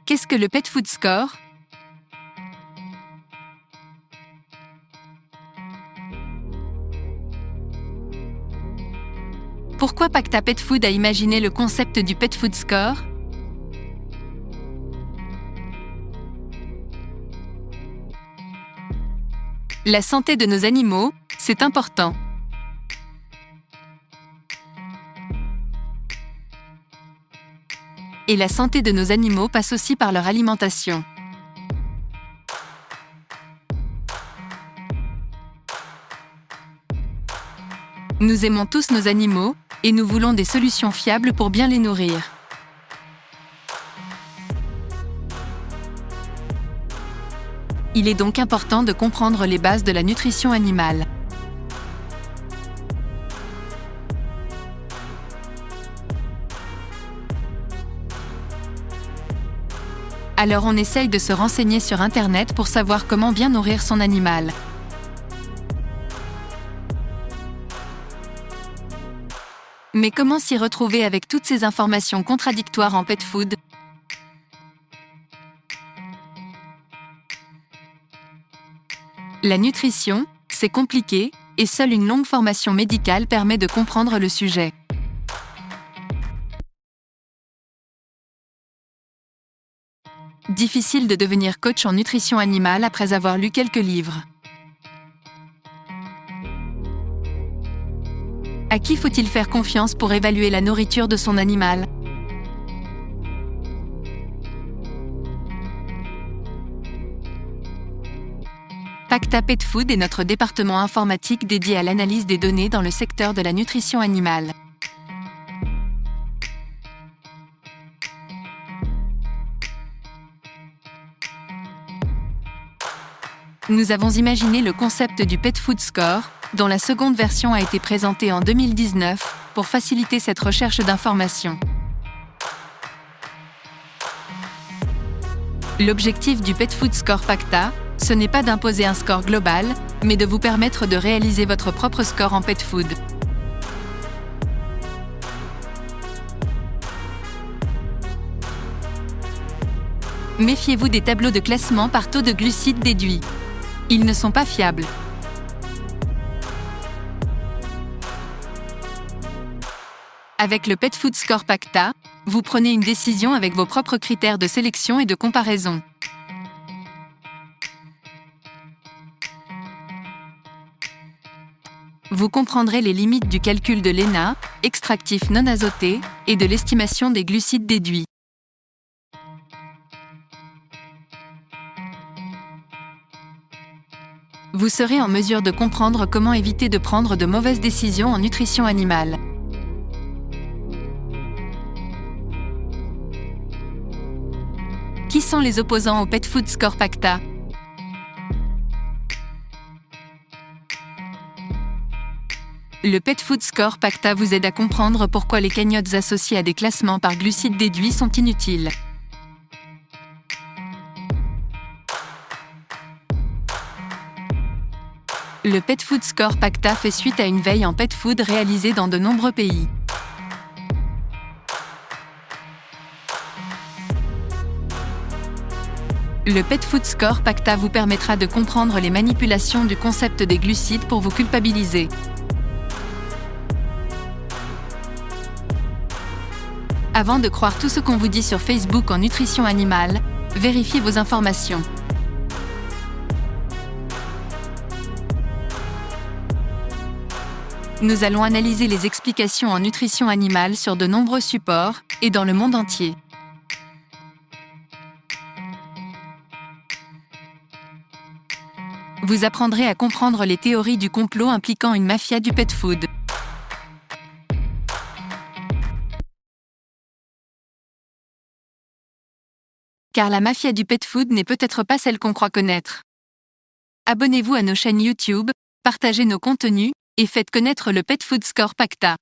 Qu'est-ce que le Pet Food Score ? Pourquoi Pacta Pet Food a imaginé le concept du Pet Food Score ? La santé de nos animaux, c'est important. Et la santé de nos animaux passe aussi par leur alimentation. Nous aimons tous nos animaux, et nous voulons des solutions fiables pour bien les nourrir. Il est donc important de comprendre les bases de la nutrition animale. Alors on essaye de se renseigner sur Internet pour savoir comment bien nourrir son animal. Mais comment s'y retrouver avec toutes ces informations contradictoires en pet food ? La nutrition, c'est compliqué, et seule une longue formation médicale permet de comprendre le sujet. Difficile de devenir coach en nutrition animale après avoir lu quelques livres. À qui faut-il faire confiance pour évaluer la nourriture de son animal ? Pacta Pet Food est notre département informatique dédié à l'analyse des données dans le secteur de la nutrition animale. Nous avons imaginé le concept du Pet Food Score, dont la seconde version a été présentée en 2019, pour faciliter cette recherche d'informations. L'objectif du Pet Food Score Pacta, ce n'est pas d'imposer un score global, mais de vous permettre de réaliser votre propre score en pet food. Méfiez-vous des tableaux de classement par taux de glucides déduits. Ils ne sont pas fiables. Avec le Pet Food Score Pacta, vous prenez une décision avec vos propres critères de sélection et de comparaison. Vous comprendrez les limites du calcul de l'ENA, extractif non azoté, et de l'estimation des glucides déduits. Vous serez en mesure de comprendre comment éviter de prendre de mauvaises décisions en nutrition animale. Qui sont les opposants au Pet Food Score Pacta ? Le Pet Food Score Pacta vous aide à comprendre pourquoi les cagnottes associées à des classements par glucides déduits sont inutiles. Le Pet Food Score Pacta fait suite à une veille en pet food réalisée dans de nombreux pays. Le Pet Food Score Pacta vous permettra de comprendre les manipulations du concept des glucides pour vous culpabiliser. Avant de croire tout ce qu'on vous dit sur Facebook en nutrition animale, vérifiez vos informations. Nous allons analyser les explications en nutrition animale sur de nombreux supports et dans le monde entier. Vous apprendrez à comprendre les théories du complot impliquant une mafia du pet food. Car la mafia du pet food n'est peut-être pas celle qu'on croit connaître. Abonnez-vous à nos chaînes YouTube, partagez nos contenus, et faites connaître le Pet Food Score Pacta.